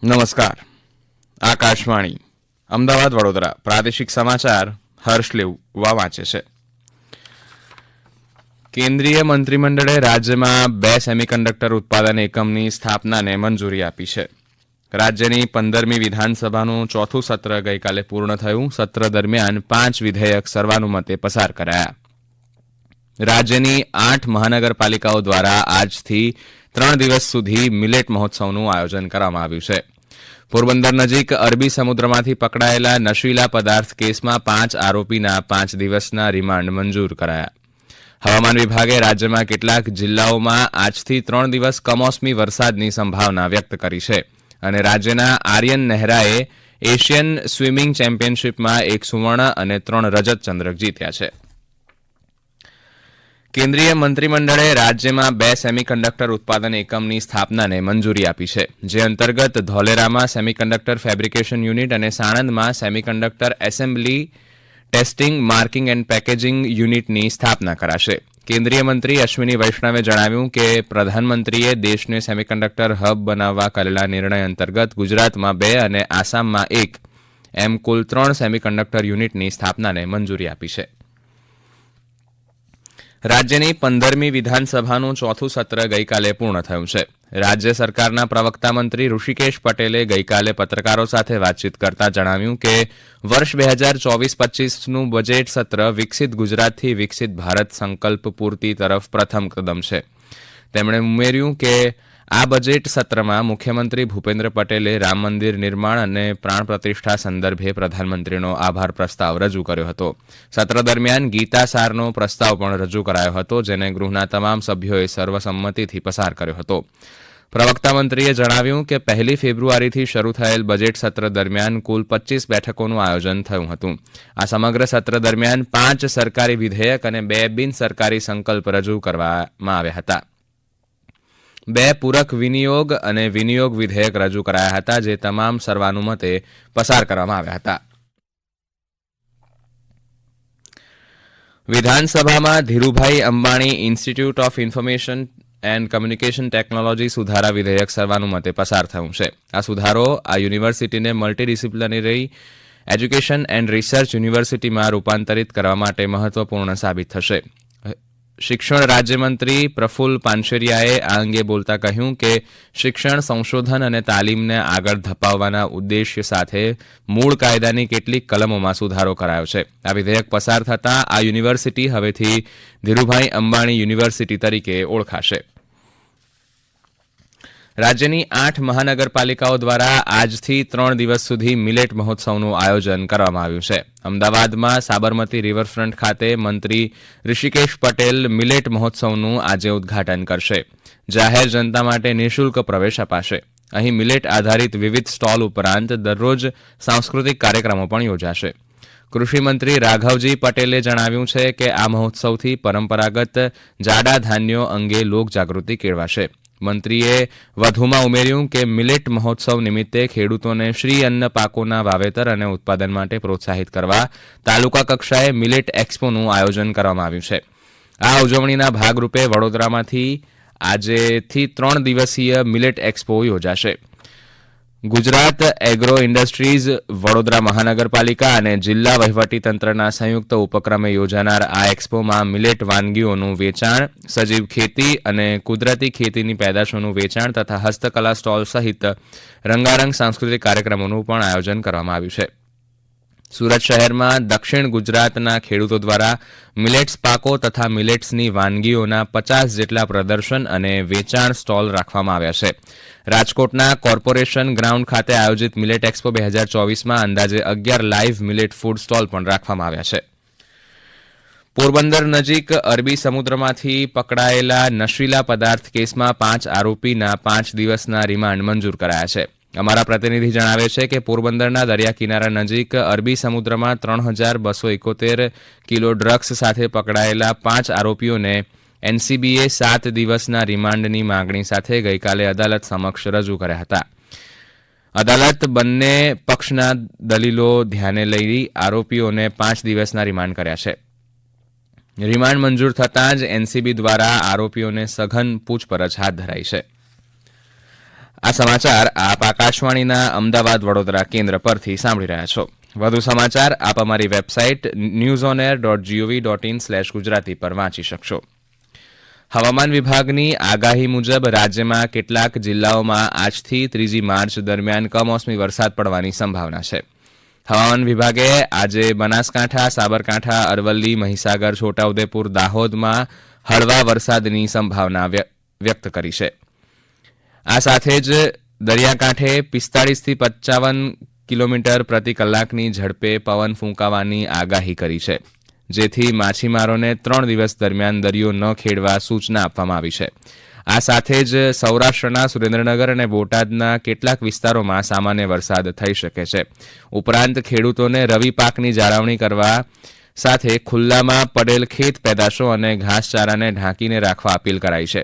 નમસ્કાર. આકાશવાણી અમદાવાદ વડોદરા પ્રાદેશિક સમાચાર હર્ષ લેવા વાંચે છે. કેન્દ્રીય મંત્રીમંડળે રાજ્યમાં 2 સેમિકન્ડક્ટર ઉત્પાદન એકમની સ્થાપનાને મંજૂરી આપી છે. રાજ્યની 15મી વિધાનસભાનું ચોથું સત્ર ગઈકાલે પૂર્ણ થયું. સત્ર દરમિયાન 5 વિધેયક સર્વાનુમતે પસાર કરાયા. રાજ્યની 8 મહાનગરપાલિકાઓ દ્વારા આજથી 3 દિવસ સુધી મિલેટ મહોત્સવનું આયોજન કરવામાં આવ્યું છે. પોરબંદર નજીક અરબી સમુદ્રમાંથી પકડાયેલા નશીલા પદાર્થ કેસમાં 5 આરોપીના 5 દિવસના રિમાન્ડ મંજૂર કરાયા. હવામાન વિભાગે રાજ્યમાં કેટલાક જિલ્લાઓમાં આજથી 3 દિવસ કમોસમી વરસાદની સંભાવના વ્યક્ત કરી છે અને રાજ્યના આર્યન નહેરાએ એશિયન સ્વિમિંગ ચેમ્પિયનશીપમાં 1 સુવર્ણ અને 3 રજત ચંદ્રક જીત્યા છે. કેન્દ્રીય મંત્રીમંડળે રાજ્યમાં 2 સેમિકન્ડક્ટર ઉત્પાદન એકમની સ્થાપનાને મંજૂરી આપી છે, જે અંતર્ગત ધોલેરામાં સેમિકન્ડક્ટર ફેબ્રિકેશન યુનિટ અને સાણંદમાં semiconductor assembly testing marking and packaging યુનિટની સ્થાપના કરાશે. કેન્દ્રીય મંત્રી અશ્વિની વૈષ્ણવે જણાવ્યું કે પ્રધાનમંત્રીએ દેશને સેમિકન્ડક્ટર હબ બનાવવા કરેલા નિર્ણય અંતર્ગત ગુજરાતમાં 2 અને આસામમાં 1 એમ કુલ 3 સેમિકન્ડક્ટર યુનિટની સ્થાપનાને મંજૂરી આપી છે. રાજ્યની 15મી વિધાનસભાનું ચોથું સત્ર ગઈકાલે પૂર્ણ થયું છે. રાજ્ય સરકારના પ્રવક્તા મંત્રી ઋષિકેશ પટેલે ગઈકાલે પત્રકારો સાથે વાતચીત કરતા જણાવ્યું કે વર્ષ 2024-25નું બજેટ સત્ર વિકસિત ગુજરાતથી વિકસિત ભારત સંકલ્પ પૂર્તિ તરફ પ્રથમ કદમ છે. તેમણે ઉમેર્યું કે આ બજેટ સત્રમાં મુખ્યમંત્રી ભૂપેન્દ્ર પટેલે રામ મંદિર નિર્માણ અને પ્રાણ પ્રતિષ્ઠા સંદર્ભે પ્રધાનમંત્રીનો આભાર પ્રસ્તાવ રજૂ કર્યો હતો. સત્ર દરમિયાન ગીતા સારનો પ્રસ્તાવ પણ રજૂ કરાયો હતો, જેને ગૃહના તમામ સભ્યોએ સર્વસંમતિથી પસાર કર્યો હતો. પ્રવક્તા મંત્રીએ જણાવ્યું કે 1 ફેબ્રુઆરીથી શરૂ થયેલ બજેટ સત્ર દરમિયાન કુલ 25 બેઠકોનું આયોજન થયું હતું. આ સમગ્ર સત્ર દરમિયાન 5 સરકારી વિધેયક અને 2 બિનસરકારી સંકલ્પ રજૂ કરવામાં આવ્યા હતા. 2 પૂરક વિનિયોગ અને વિનિયોગ વિધેયક રજૂ કરાયા હતા, જે તમામ સર્વાનુમતે પસાર કરવામાં આવ્યા હતા. વિધાનસભામાં Dhirubhai Ambani institute of information and communication technology સુધારા વિધેયક સર્વાનુમતે પસાર થયું છે. આ સુધારો આ યુનિવર્સિટીને મલ્ટીડિસિપ્લિનરી એજ્યુકેશન એન્ડ રિસર્ચ યુનિવર્સિટીમાં રૂપાંતરિત કરવા માટે મહત્વપૂર્ણ સાબિત થશે. શિક્ષણ રાજ્યમંત્રી પ્રફુલ્લ પાનશેરિયાએ આ અંગે બોલતા કહ્યું કે શિક્ષણ સંશોધન અને તાલીમને આગળ ધપાવવાના ઉદ્દેશ્ય સાથે મૂળ કાયદાની કેટલીક કલમોમાં સુધારો કરાયો છે. આ વિધેયક પસાર થતાં આ યુનિવર્સિટી હવેથી ધીરુભાઈ અંબાણી યુનિવર્સિટી તરીકે ઓળખાશે. રાજ્યની 8 મહાનગરપાલિકાઓ દ્વારા આજથી 3 દિવસ સુધી મિલેટ મહોત્સવનું આયોજન કરવામાં આવ્યું છે. અમદાવાદમાં સાબરમતી રિવરફ્રન્ટ ખાતે મંત્રી ઋષિકેશ પટેલ મિલેટ મહોત્સવનું આજે ઉદ્ઘાટન કરશે. જાહેર જનતા માટે નિઃશુલ્ક પ્રવેશ અપાશે. અહીં મિલેટ આધારિત વિવિધ સ્ટોલ ઉપરાંત દરરોજ સાંસ્કૃતિક કાર્યક્રમો પણ યોજાશે. કૃષિમંત્રી રાઘવજી પટેલે જણાવ્યું છે કે આ મહોત્સવથી પરંપરાગત જાડા ધાન્યો અંગે લોકજાગૃતિ કેળવાશે. મંત્રીએ વધુમાં ઉમેર્યું કે મિલેટ મહોત્સવ નિમિત્તે ખેડૂતોને શ્રી અન્ન પાકોના વાવેતર અને ઉત્પાદન માટે પ્રોત્સાહિત કરવા તાલુકા કક્ષાએ મિલેટ એક્સપોનું આયોજન કરવામાં આવ્યું છે. આ ઉજવણીના ભાગરૂપે વડોદરામાંથી આજથી 3 દિવસીય મિલેટ એક્સપો યોજાશે. ગુજરાત એગ્રો ઇન્ડસ્ટ્રીઝ, વડોદરા મહાનગરપાલિકા અને જિલ્લા વહીવટીતંત્રના સંયુક્ત ઉપક્રમે યોજાનાર આ એક્સપોમાં મિલેટ વાનગીઓનું વેચાણ, સજીવ ખેતી અને કુદરતી ખેતીની પેદાશોનું વેચાણ તથા હસ્તકલા સ્ટોલ સહિત રંગારંગ સાંસ્કૃતિક કાર્યક્રમોનું પણ આયોજન કરવામાં આવ્યું છે. સુરત શહેરમાં દક્ષિણ ગુજરાતના ખેડૂતો દ્વારા મિલેટ્સ પાકો તથા મિલેટ્સની વાનગીઓના 50 જેટલા પ્રદર્શન અને વેચાણ સ્ટોલ રાખવામાં આવ્યા છે. રાજકોટના કોર્પોરેશન ગ્રાઉન્ડ ખાતે આયોજિત મિલેટ એક્સપો 2024માં અંદાજે 11 લાઇવ મિલેટ ફૂડ સ્ટોલ પણ રાખવામાં આવ્યા છે. પોરબંદર નજીક અરબી સમુદ્રમાંથી પકડાયેલા નશીલા પદાર્થ કેસમાં 5 આરોપીના 5 દિવસના રિમાન્ડ મંજૂર કરાયા છે. અમારા પ્રતિનિધિ જણાવે છે કે પોરબંદરના દરિયા કિનારા નજીક અરબી સમુદ્રમાં 3271 કિલો ડ્રગ્સ સાથે પકડાયેલા 5 આરોપીઓને એનસીબીએ 7 દિવસના રિમાન્ડની માંગણી સાથે ગઈકાલે અદાલત સમક્ષ રજૂ કર્યા હતા. અદાલત બંને પક્ષના દલીલો ધ્યાને લઈ આરોપીઓને 5 દિવસના રિમાન્ડ કર્યા છે. રિમાન્ડ મંજૂર થતાં જ એનસીબી દ્વારા આરોપીઓને સઘન પૂછપરછ હાથ ધરાઈ છે. આ સમાચાર આપ આકાશવાણીના અમદાવાદ વડોદરા કેન્દ્ર પરથી સાંભળી રહ્યા છો. વધુ સમાચાર આપ અમારી વેબસાઇટ newsonair.gov.in/ગુજરાતી પર વાંચી શકશો. હવામાન વિભાગની આગાહી મુજબ રાજ્યમાં કેટલાક જિલ્લાઓમાં આજથી 3 માર્ચ દરમિયાન કમોસમી વરસાદ પડવાની સંભાવના છે. હવામાન વિભાગે આજે બનાસકાંઠા, સાબરકાંઠા, અરવલ્લી, મહીસાગર, છોટાઉદેપુર, દાહોદમાં હળવા વરસાદની સંભાવના વ્યક્ત કરી છે. આ સાથે જ દરિયાકાંઠે 45થી 55 કિલોમીટર પ્રતિ કલાકની ઝડપે પવન ફૂંકાવાની આગાહી કરી છે, જેથી માછીમારોને 3 દિવસ દરમિયાન દરિયો ન ખેડવા સૂચના આપવામાં આવી છે. આ સાથે જ સૌરાષ્ટ્રના સુરેન્દ્રનગર અને બોટાદના કેટલાક વિસ્તારોમાં સામાન્ય વરસાદ થઈ શકે છે. ઉપરાંત ખેડૂતોને રવિ પાકની જાળવણી કરવા સાથે ખુલ્લામાં પડેલ ખેત પેદાશો અને ઘાસચારાને ઢાંકીને રાખવા અપીલ કરાઈ છે.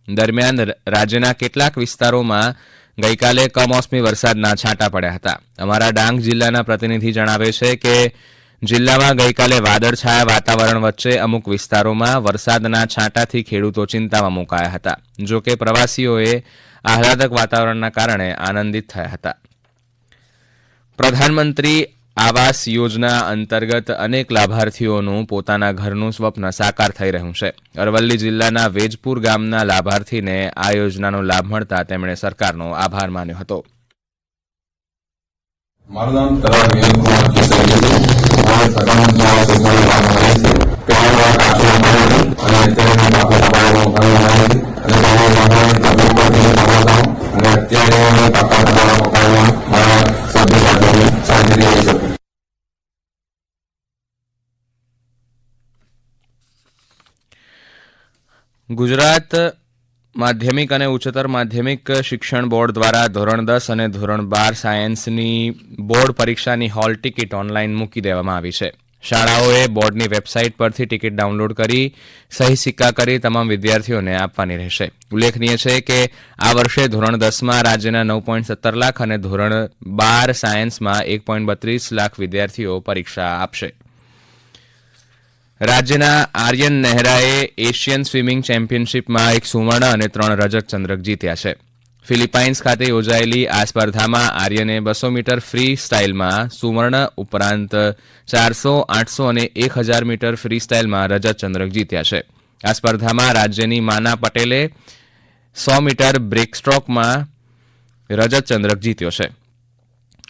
દરમિયાન રાજ્યના કેટલાક વિસ્તારોમાં ગઈકાલે કમોસમી વરસાદના છાંટા પડ્યા હતા. અમારા ડાંગ જિલ્લાના પ્રતિનિધિ જણાવે છે કે જિલ્લામાં ગઈકાલે વાદળછાયા વાતાવરણ વચ્ચે અમુક વિસ્તારોમાં વરસાદના છાંટાથી ખેડૂતો ચિંતામાં મુકાયા હતા. જો કે પ્રવાસીઓએ આહલાદક વાતાવરણના કારણે આનંદિત થયા હતા. પ્રધાનમંત્રી આવાસ યોજના અંતર્ગત અનેક લાભાર્થીઓનું પોતાના ઘરનું સ્વપ્ન સાકાર થઈ રહ્યું છે. અરવલ્લી જિલ્લાના વેજપુર ગામના લાભાર્થીને આ યોજનાનો લાભ મળતા તેમણે સરકારનો આભાર માન્યો હતો. મારું નામ તલાટ વિનોદકુમાર કેસરીયા છે. મારે પ્રધાનમંત્રી આવાસ યોજનાનો લાભ મળે છે. પહેલી વાર કાચો મળે છે અને અત્યારે મેં કાપડ કપાળનો ઘર બનાવે છે અને તેની અને અત્યારે કાપડ કપાળનો મકાનમાં મારા સભ્ય સાથેની શાંતિથી રહી શકું. ગુજરાત માધ્યમિક અને ઉચ્ચતર માધ્યમિક શિક્ષણ બોર્ડ દ્વારા ધોરણ 10 અને ધોરણ 12 સાયન્સની બોર્ડ પરીક્ષાની હોલ ટિકિટ ઓનલાઈન મૂકી દેવામાં આવી છે. શાળાઓએ બોર્ડની વેબસાઇટ પરથી ટિકિટ ડાઉનલોડ કરી સહી સિક્કા કરી તમામ વિદ્યાર્થીઓને આપવાની રહેશે. ઉલ્લેખનીય છે કે આ વર્ષે ધોરણ 10માં રાજ્યના 9.17 લાખ અને ધોરણ 12 સાયન્સમાં 1.32 લાખ વિદ્યાર્થીઓ પરીક્ષા આપશે. રાજ્યના આર્યન નહેરાએ એશિયન સ્વિમિંગ ચેમ્પિયનશિપમાં 1 સુવર્ણ અને 3 રજત ચંદ્રક જીત્યા છે. ફિલિપાઇન્સ ખાતે યોજાયેલી આ સ્પર્ધામાં આર્યને 200 મીટર ફ્રી સ્ટાઇલમાં સુવર્ણ ઉપરાંત 400, 800 અને 1000 મીટર ફ્રી સ્ટાઇલમાં રજત ચંદ્રક જીત્યા છે. આ સ્પર્ધામાં રાજ્યની માના પટેલે 100 મીટર બ્રેકસ્ટ્રોકમાં રજત ચંદ્રક જીત્યો છે.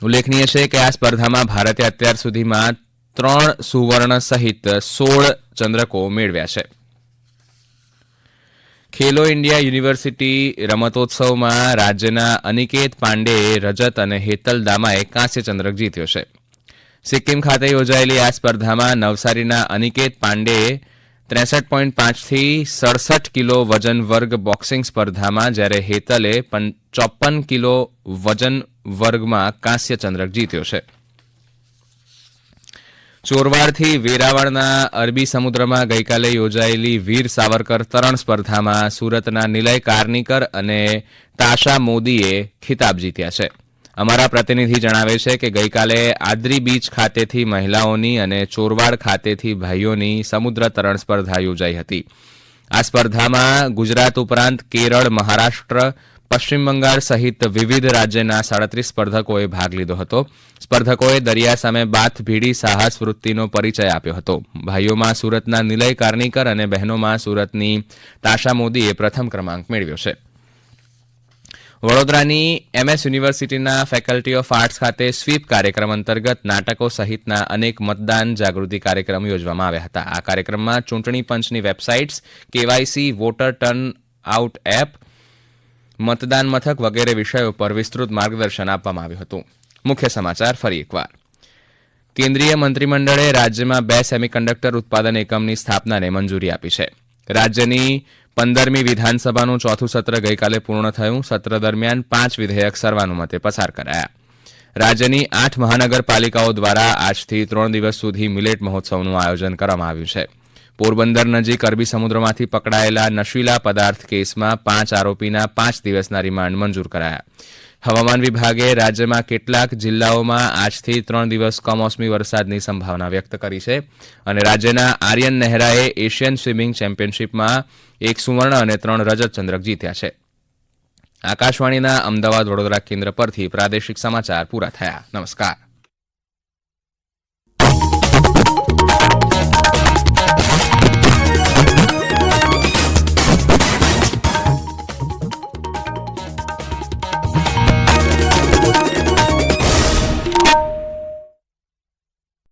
ઉલ્લેખનીય છે કે આ સ્પર્ધામાં ભારતે અત્યાર સુધીમાં 3 સુવર્ણ સહિત 16 ચંદ્રકો મેળવ્યા છે. ખેલો ઇન્ડિયા યુનિવર્સિટી રમતોત્સવમાં રાજ્યના અનિકેત પાંડેએ રજત અને હેતલ દામાએ કાંસ્ય ચંદ્રક જીત્યો છે. સિક્કિમ ખાતે યોજાયેલી આ સ્પર્ધામાં નવસારીના અનિકેત પાંડેએ 63.5થી 67 કિલો વજન વર્ગ બોક્સિંગ સ્પર્ધામાં, જ્યારે હેતલે 54 કિલો વજન વર્ગમાં કાંસ્ય ચંદ્રક જીત્યો છે. ચોરવાડથી વેરાવળના અરબી સમુદ્રમાં ગઈકાલે યોજાયેલી વીર સાવરકર તરણ સ્પર્ધામાં સુરતના નિલય કાર્નિકર અને તાશા મોદીએ ખિતાબ જીત્યા છે. અમારા પ્રતિનિધિ જણાવે છે કે ગઈકાલે આદરી બીચ ખાતેથી મહિલાઓની અને ચોરવાડ ખાતેથી ભાઈઓની સમુદ્ર તરણ સ્પર્ધા યોજાઈ હતી. આ સ્પર્ધામાં ગુજરાત ઉપરાંત કેરળ, મહારાષ્ટ્ર, પશ્ચિમ બંગાળ સહિત વિવિધ રાજ્યના 37 સ્પર્ધકોએ ભાગ લીધો હતો. સ્પર્ધકોએ દરિયા સામે બાથ ભીડી સાહસ વૃત્તિનો પરિચય આપ્યો હતો. ભાઈઓમાં સુરતના નિલય કાર્નિકર અને બહેનોમાં સુરતની તાશા મોદીએ પ્રથમ ક્રમાંક મેળવ્યો છે. વડોદરાની MS યુનિવર્સિટીના ફેકલ્ટી ઓફ આર્ટ્સ ખાતે સ્વીપ કાર્યક્રમ અંતર્ગત નાટકો સહિતના અનેક મતદાન જાગૃતિ કાર્યક્રમ યોજવામાં આવ્યા હતા. આ કાર્યક્રમમાં ચૂંટણી પંચની websites, KYC, water turn out app, મતદાન મથક વગેરે વિષયો પર વિસ્તૃત માર્ગદર્શન આપવામાં આવ્યું હતું. મુખ્ય સમાચાર ફરી એકવાર. કેન્દ્રીય મંત્રીમંડળે રાજ્યમાં 2 સેમિકન્ડક્ટર ઉત્પાદન એકમની સ્થાપનાને મંજૂરી આપી છે. રાજ્યની 15મી વિધાનસભાનું ચોથું સત્ર ગઈકાલે પૂર્ણ થયું. સત્ર દરમિયાન 5 વિધેયક સર્વાનુમતે પસાર કરાયા. રાજ્યની 8 મહાનગરપાલિકાઓ દ્વારા આજથી 3 દિવસ સુધી મિલેટ મહોત્સવનું આયોજન કરવામાં આવ્યું છે. પોરબંદર નજીક અરબી સમુદ્રમાંથી પકડાયેલા નશીલા પદાર્થ કેસમાં 5 આરોપીના 5 દિવસના રિમાન્ડ મંજૂર કરાયા. હવામાન વિભાગે રાજ્યમાં કેટલાક જિલ્લાઓમાં આજથી 3 દિવસ કમોસમી વરસાદની સંભાવના વ્યક્ત કરી છે. અને રાજ્યના આર્યન નહેરાએ એશિયન સ્વિમિંગ ચેમ્પિયનશિપમાં 1 સુવર્ણ અને 3 રજત ચંદ્રક જીત્યા છે. આકાશવાણીના અમદાવાદ વડોદરા કેન્દ્ર પરથી પ્રાદેશિક સમાચાર પૂરા થયા. નમસ્કાર.